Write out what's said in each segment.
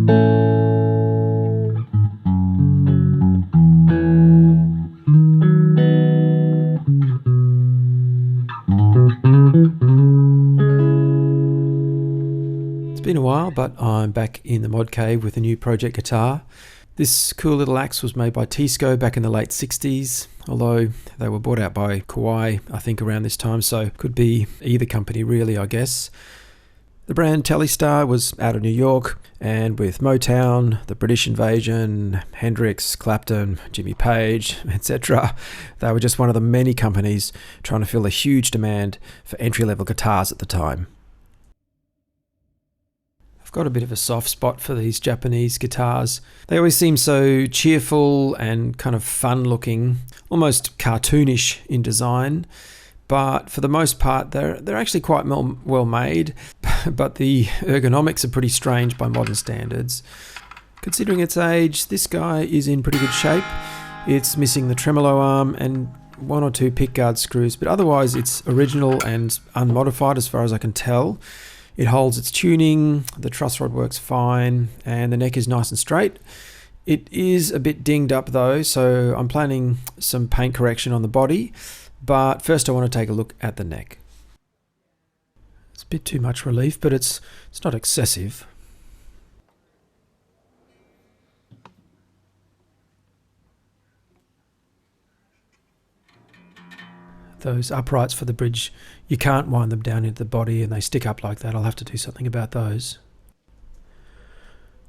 It's been a while, but I'm back in the mod cave with a new project guitar. This cool little axe was made by Tisco back in the late 60s, although they were bought out by Kawai, I think, around this time, so could be either company really, I guess. The brand Telestar was out of New York, and with Motown, the British Invasion, Hendrix, Clapton, Jimmy Page, etc., they were just one of the many companies trying to fill a huge demand for entry-level guitars at the time. Got a bit of a soft spot for these Japanese guitars. They always seem so cheerful and kind of fun looking, almost cartoonish in design, but for the most part they're actually quite well made, but the ergonomics are pretty strange by modern standards. Considering its age, this guy is in pretty good shape. It's missing the tremolo arm and one or two pickguard screws, but otherwise it's original and unmodified as far as I can tell. It holds its tuning, the truss rod works fine, and the neck is nice and straight. It is a bit dinged up though, so I'm planning some paint correction on the body, but first I want to take a look at the neck. It's a bit too much relief, but it's not excessive. Those uprights for the bridge, you can't wind them down into the body and they stick up like that. I'll have to do something about those.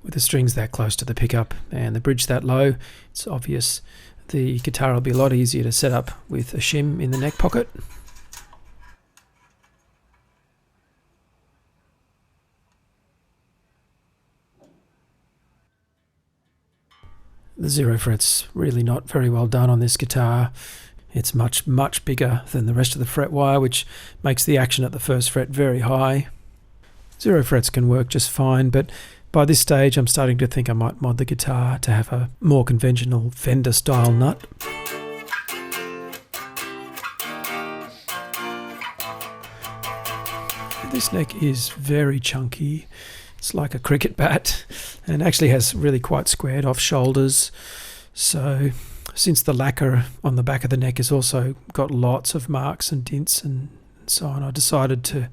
With the strings that close to the pickup and the bridge that low, it's obvious the guitar will be a lot easier to set up with a shim in the neck pocket. The zero fret's really not very well done on this guitar. It's much bigger than the rest of the fret wire, which makes the action at the first fret very high. Zero frets can work just fine, but by this stage I'm starting to think I might mod the guitar to have a more conventional Fender style nut. This neck is very chunky. It's like a cricket bat and actually has really quite squared off shoulders. So since the lacquer on the back of the neck has also got lots of marks and dints and so on, I decided to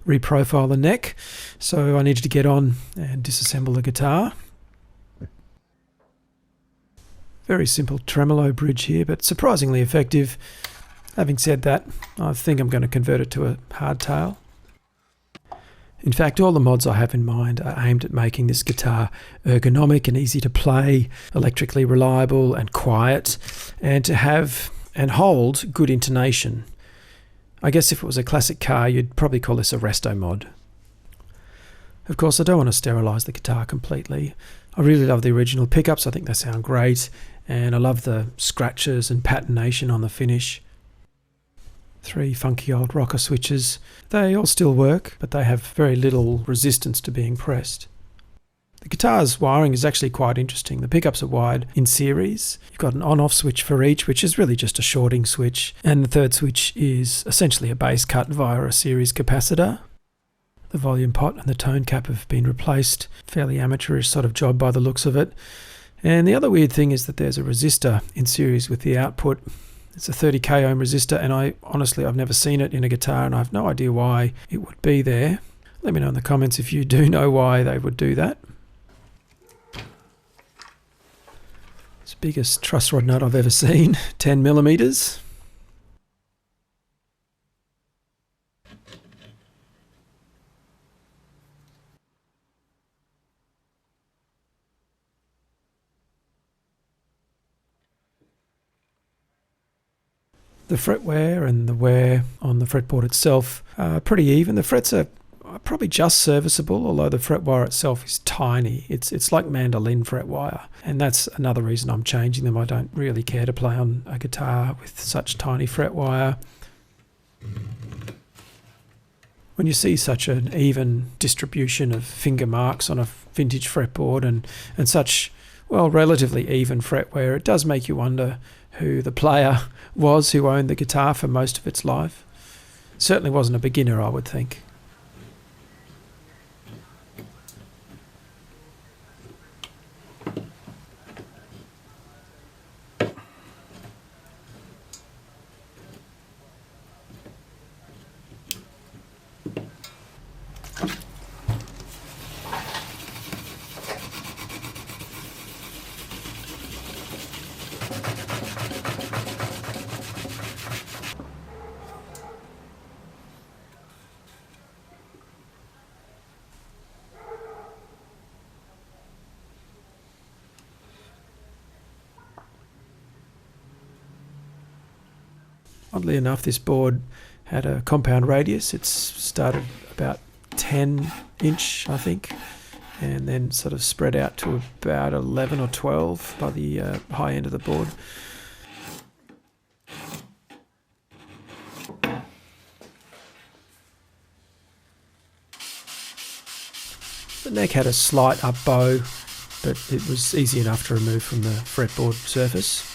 reprofile the neck. So I needed to get on and disassemble the guitar. Very simple tremolo bridge here, but surprisingly effective. Having said that, I think I'm going to convert it to a hardtail. In fact, all the mods I have in mind are aimed at making this guitar ergonomic and easy to play, electrically reliable and quiet, and to have and hold good intonation. I guess if it was a classic car, you'd probably call this a resto mod. Of course, I don't want to sterilise the guitar completely. I really love the original pickups, I think they sound great, and I love the scratches and patination on the finish. 3 funky old rocker switches. They all still work, but they have very little resistance to being pressed. The guitar's wiring is actually quite interesting. The pickups are wired in series. You've got an on-off switch for each, which is really just a shorting switch, and the third switch is essentially a bass cut via a series capacitor. The volume pot and the tone cap have been replaced. Fairly amateurish sort of job by the looks of it. And the other weird thing is that there's a resistor in series with the output. It's a 30k ohm resistor, and I've never seen it in a guitar, and I have no idea why it would be there. Let me know in the comments if you do know why they would do that. It's the biggest truss rod nut I've ever seen, 10 millimeters. The fret wear and the wear on the fretboard itself are pretty even. The frets are probably just serviceable, although the fret wire itself is tiny. It's like mandolin fret wire, and that's another reason I'm changing them. I don't really care to play on a guitar with such tiny fret wire. When you see such an even distribution of finger marks on a vintage fretboard and such, well, relatively even fret wear, it does make you wonder who the player was who owned the guitar for most of its life. Certainly wasn't a beginner, I would think. Oddly enough, this board had a compound radius. It's started about 10 inch, I think, and then sort of spread out to about 11 or 12 by the high end of the board. The neck had a slight up bow, but it was easy enough to remove from the fretboard surface.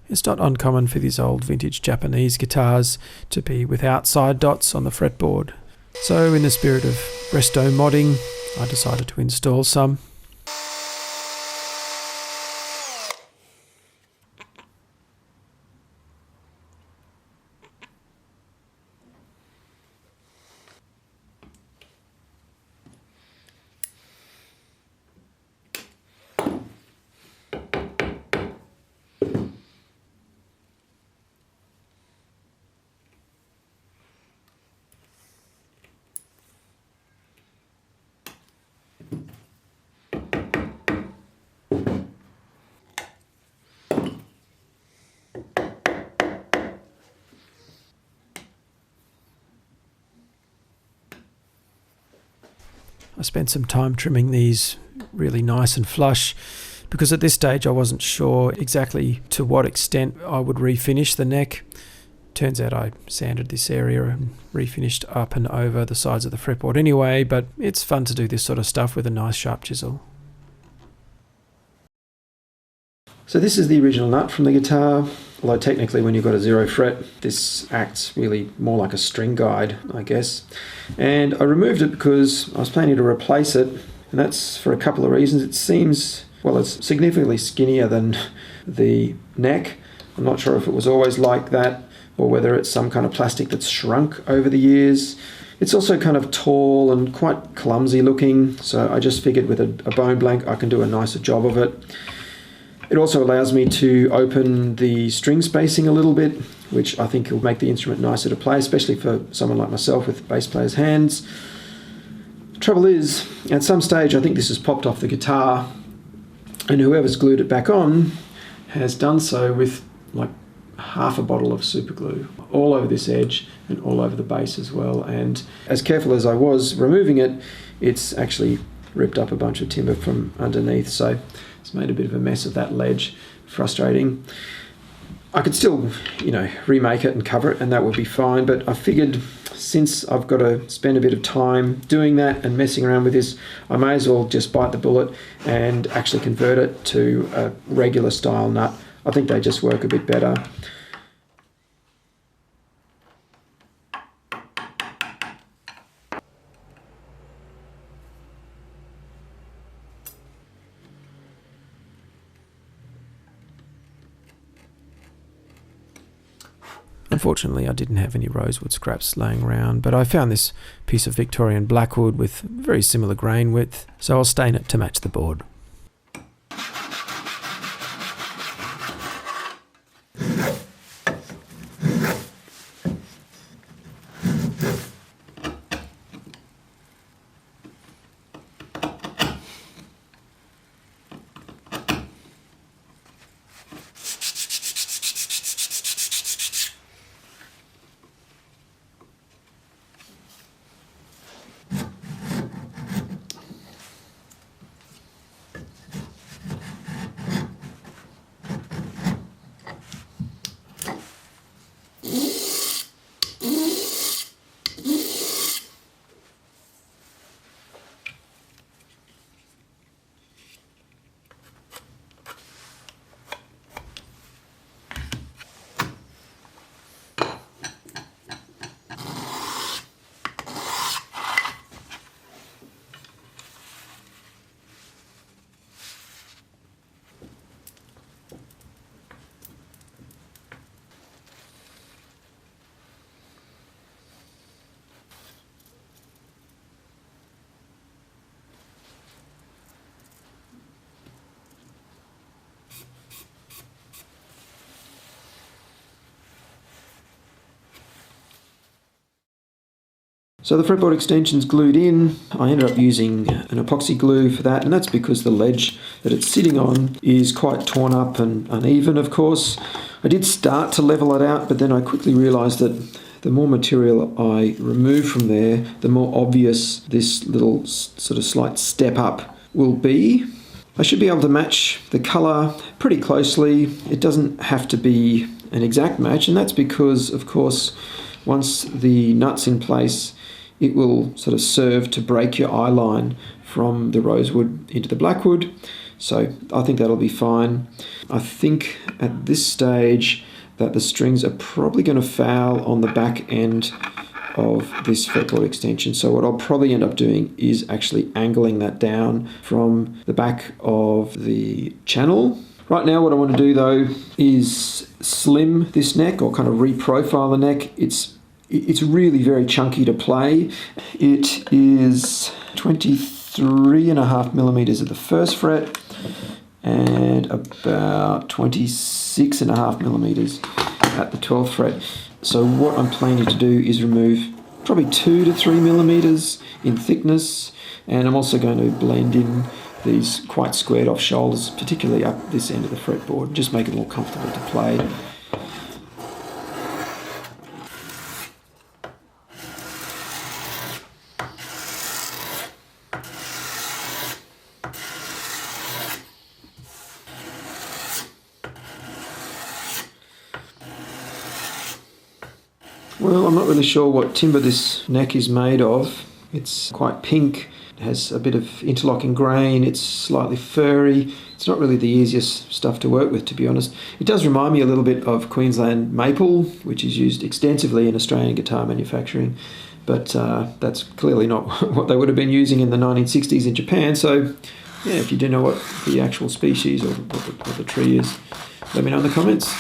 It's not uncommon for these old vintage Japanese guitars to be without side dots on the fretboard. So in the spirit of resto modding, I decided to install some. I spent some time trimming these really nice and flush because at this stage I wasn't sure exactly to what extent I would refinish the neck. Turns out I sanded this area and refinished up and over the sides of the fretboard anyway, but it's fun to do this sort of stuff with a nice sharp chisel. So this is the original nut from the guitar, although technically when you've got a 0 fret, this acts really more like a string guide, I guess. And I removed it because I was planning to replace it, and that's for a couple of reasons. It seems, well, it's significantly skinnier than the neck. I'm not sure if it was always like that or whether it's some kind of plastic that's shrunk over the years. It's also kind of tall and quite clumsy looking, so I just figured with a bone blank I can do a nicer job of it. It also allows me to open the string spacing a little bit, which I think will make the instrument nicer to play, especially for someone like myself with bass player's hands. The trouble is, at some stage I think this has popped off the guitar, and whoever's glued it back on has done so with like half a bottle of super glue all over this edge and all over the base as well. And as careful as I was removing it, it's actually ripped up a bunch of timber from underneath, so it's made a bit of a mess of that ledge. Frustrating. I could still, remake it and cover it and that would be fine, but I figured since I've got to spend a bit of time doing that and messing around with this, I may as well just bite the bullet and actually convert it to a regular style nut. I think they just work a bit better. Unfortunately, I didn't have any rosewood scraps laying around, but I found this piece of Victorian blackwood with very similar grain width, so I'll stain it to match the board. So the fretboard extension's glued in. I ended up using an epoxy glue for that, and that's because the ledge that it's sitting on is quite torn up and uneven, of course. I did start to level it out, but then I quickly realised that the more material I remove from there, the more obvious this little sort of slight step up will be. I should be able to match the colour pretty closely. It doesn't have to be an exact match, and that's because, of course, once the nut's in place, it will sort of serve to break your eye line from the rosewood into the blackwood. So I think that'll be fine. I think at this stage that the strings are probably going to foul on the back end of this fretboard extension. So what I'll probably end up doing is actually angling that down from the back of the channel. Right now what I want to do though is slim this neck, or kind of reprofile the neck. It's really very chunky to play. It is 23.5 millimeters at the first fret and about 26.5 millimeters at the 12th fret. So what I'm planning to do is remove probably 2 to 3 millimeters in thickness, and I'm also going to blend in these quite squared off shoulders, particularly up this end of the fretboard, just make it more comfortable to play. Well, I'm not really sure what timber this neck is made of. It's quite pink, it has a bit of interlocking grain, it's slightly furry. It's not really the easiest stuff to work with, to be honest. It does remind me a little bit of Queensland maple, which is used extensively in Australian guitar manufacturing, but that's clearly not what they would have been using in the 1960s in Japan. So yeah, if you do know what the actual species or what the tree is, let me know in the comments.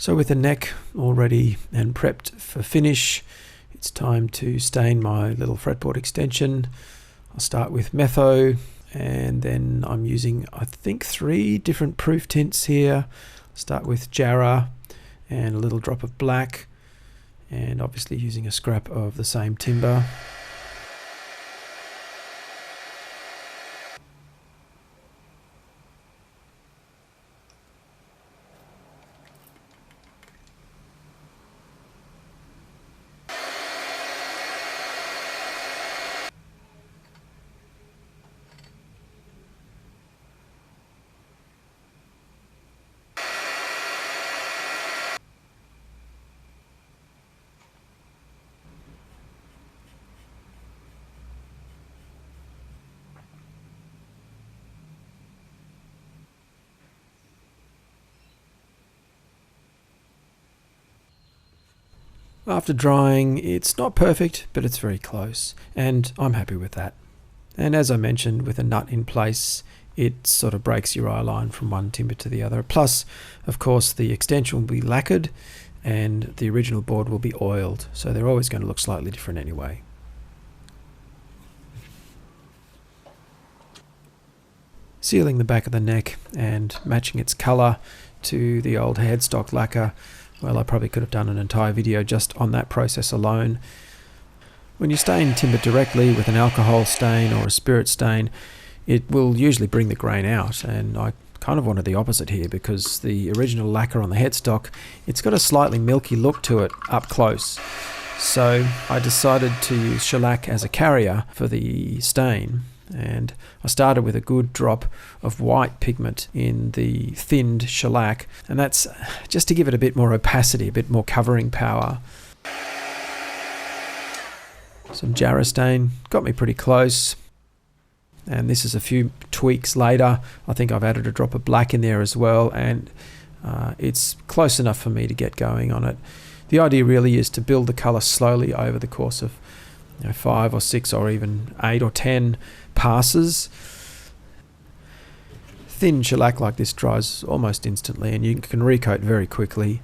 So with the neck all ready and prepped for finish, it's time to stain my little fretboard extension. I'll start with Metho, and then I'm using, I think, 3 different proof tints here. I'll start with Jarrah and a little drop of black, and obviously using a scrap of the same timber. After drying, it's not perfect, but it's very close, and I'm happy with that. And as I mentioned, with a nut in place, it sort of breaks your eye line from one timber to the other. Plus, of course, the extension will be lacquered and the original board will be oiled, so they're always going to look slightly different anyway. Sealing the back of the neck and matching its colour to the old headstock lacquer. Well, I probably could have done an entire video just on that process alone. When you stain timber directly with an alcohol stain or a spirit stain, it will usually bring the grain out, and I kind of wanted the opposite here because the original lacquer on the headstock, it's got a slightly milky look to it up close. So I decided to use shellac as a carrier for the stain, and I started with a good drop of white pigment in the thinned shellac, and that's just to give it a bit more opacity, a bit more covering power. Some Jarrah stain got me pretty close, and this is a few tweaks later. I think I've added a drop of black in there as well, and it's close enough for me to get going on it. The idea really is to build the colour slowly over the course of 5 or 6 or even 8 or 10 passes. Thin shellac like this dries almost instantly, and you can recoat very quickly.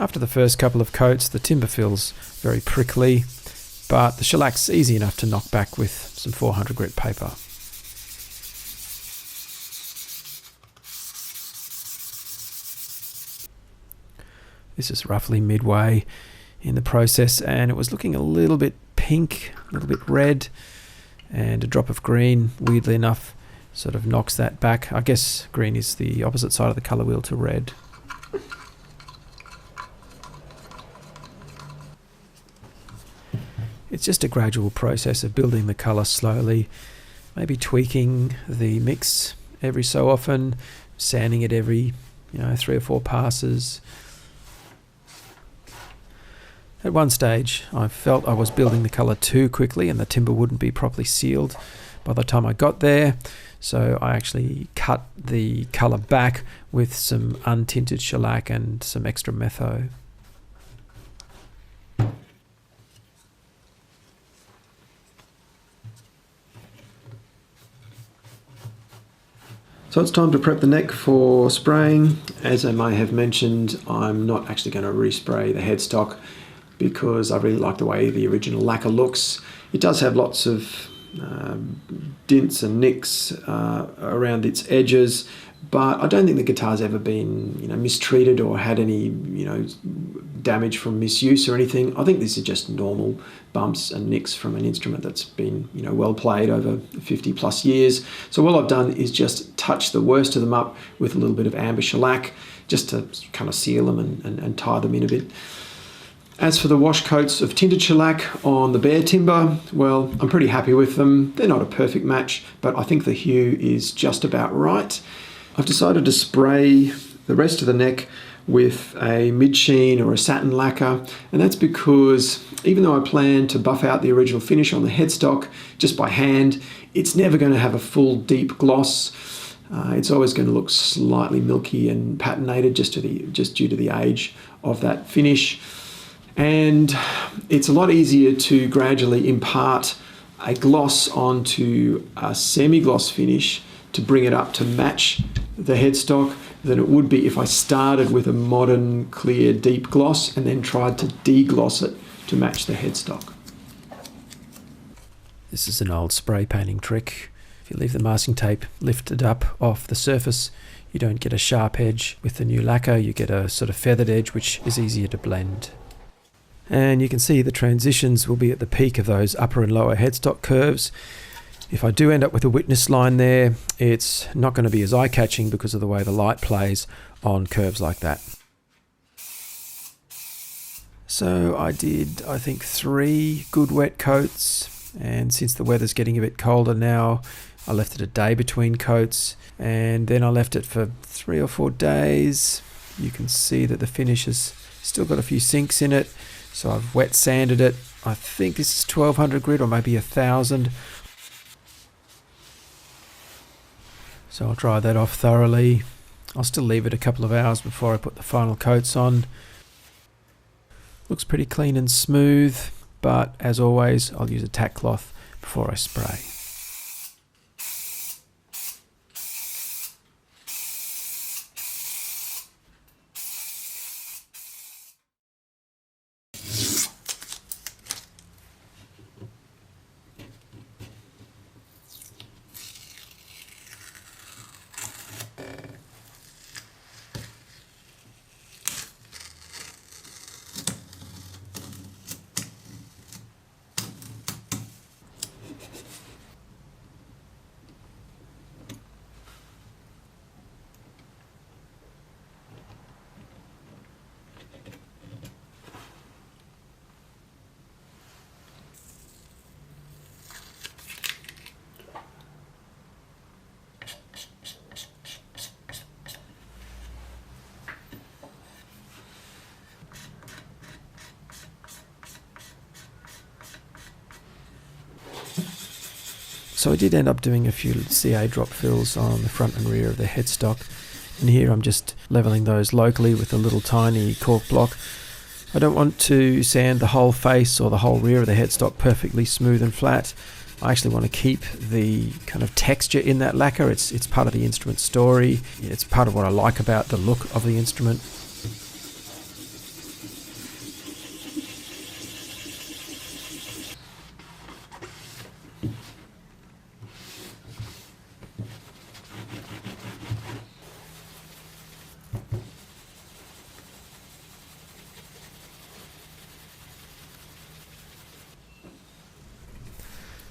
After the first couple of coats, the timber feels very prickly, but the shellac's easy enough to knock back with some 400 grit paper. This is roughly midway in the process, and it was looking a little bit pink, a little bit red, and a drop of green, weirdly enough, sort of knocks that back. I guess green is the opposite side of the colour wheel to red. It's just a gradual process of building the colour slowly, maybe tweaking the mix every so often, sanding it every 3 or 4 passes. At one stage I felt I was building the colour too quickly and the timber wouldn't be properly sealed by the time I got there, so I actually cut the colour back with some untinted shellac and some extra Metho. So it's time to prep the neck for spraying. As I may have mentioned, I'm not actually going to respray the headstock because I really like the way the original lacquer looks. It does have lots of dints and nicks around its edges, but I don't think the guitar's ever been mistreated or had any damage from misuse or anything. I think this is just normal bumps and nicks from an instrument that's been well played over 50 plus years. So all I've done is just touch the worst of them up with a little bit of amber shellac just to kind of seal them and tie them in a bit. As for the wash coats of tinted shellac on the bare timber, well, I'm pretty happy with them. They're not a perfect match, but I think the hue is just about right. I've decided to spray the rest of the neck with a mid-sheen or a satin lacquer, and that's because even though I plan to buff out the original finish on the headstock just by hand, it's never going to have a full deep gloss. It's always going to look slightly milky and patinated just due to the age of that finish. And it's a lot easier to gradually impart a gloss onto a semi-gloss finish to bring it up to match the headstock than it would be if I started with a modern, clear, deep gloss and then tried to degloss it to match the headstock. This is an old spray painting trick. If you leave the masking tape lifted up off the surface, you don't get a sharp edge. With the new lacquer, you get a sort of feathered edge, which is easier to blend. And you can see the transitions will be at the peak of those upper and lower headstock curves. If I do end up with a witness line there, it's not going to be as eye-catching because of the way the light plays on curves like that. So I did, I think, 3 good wet coats, and since the weather's getting a bit colder now, I left it a day between coats, and then I left it for 3 or 4 days. You can see that the finish has still got a few sinks in it, so I've wet sanded it. I think this is 1200 grit or maybe 1000. So I'll dry that off thoroughly. I'll still leave it a couple of hours before I put the final coats on. Looks pretty clean and smooth, but as always, I'll use a tack cloth before I spray. So I did end up doing a few CA drop fills on the front and rear of the headstock, and here I'm just leveling those locally with a little tiny cork block. I don't want to sand the whole face or the whole rear of the headstock perfectly smooth and flat. I actually want to keep the kind of texture in that lacquer. It's part of the instrument story. It's part of what I like about the look of the instrument.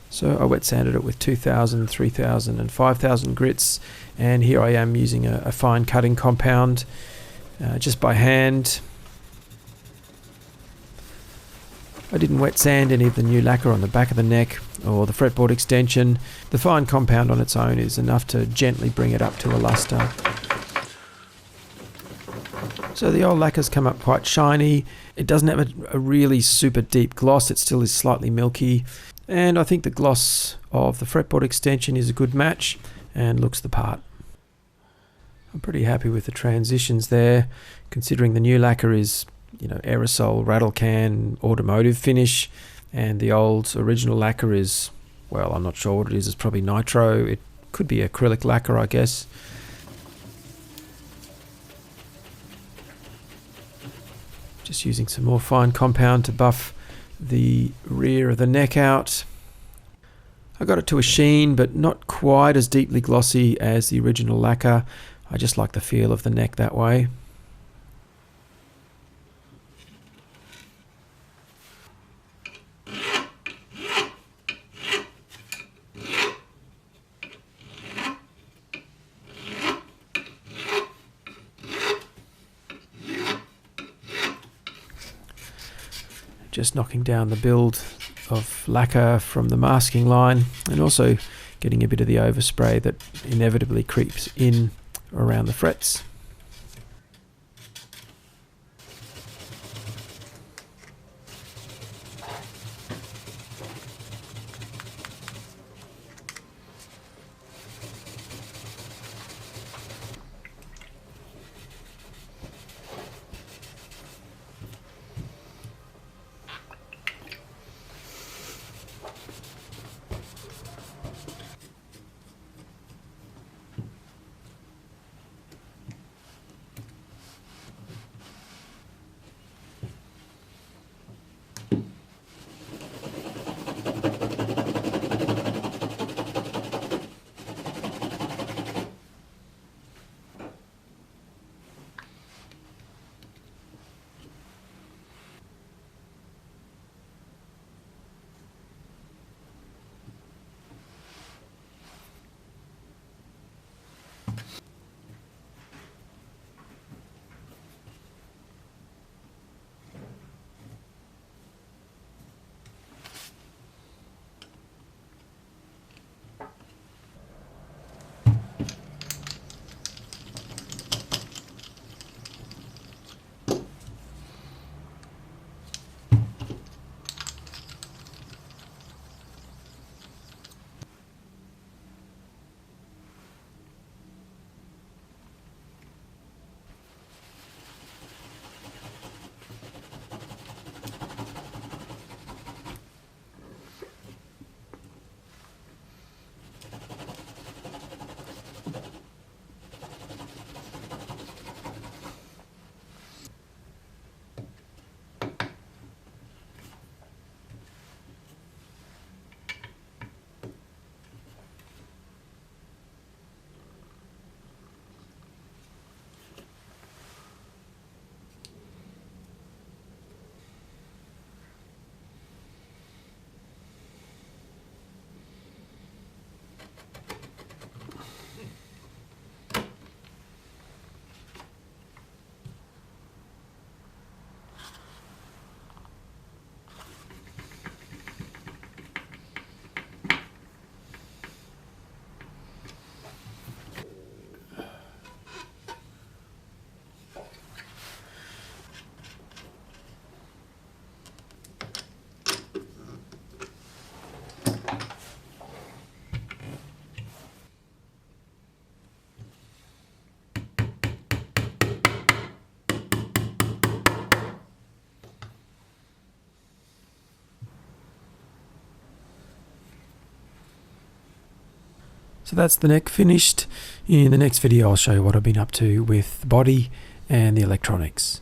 So I wet sanded it with 2000, 3000 and 5000 grits, and here I am using a fine cutting compound just by hand. I didn't wet sand any of the new lacquer on the back of the neck or the fretboard extension. The fine compound on its own is enough to gently bring it up to a luster. So the old lacquer's come up quite shiny. It doesn't have a really super deep gloss. It still is slightly milky. And I think the gloss of the fretboard extension is a good match and looks the part. I'm pretty happy with the transitions there, considering the new lacquer is, you know, aerosol, rattle can, automotive finish, and the old original lacquer is, well, I'm not sure what it is. It's probably nitro. It could be acrylic lacquer, I guess. Just using some more fine compound to buff the rear of the neck out. I got it to a sheen, but not quite as deeply glossy as the original lacquer. I just like the feel of the neck that way. just knocking down the build of lacquer from the masking line, and also getting a bit of the overspray that inevitably creeps in around the frets. So that's the neck finished. In the next video I'll show you what I've been up to with the body and the electronics.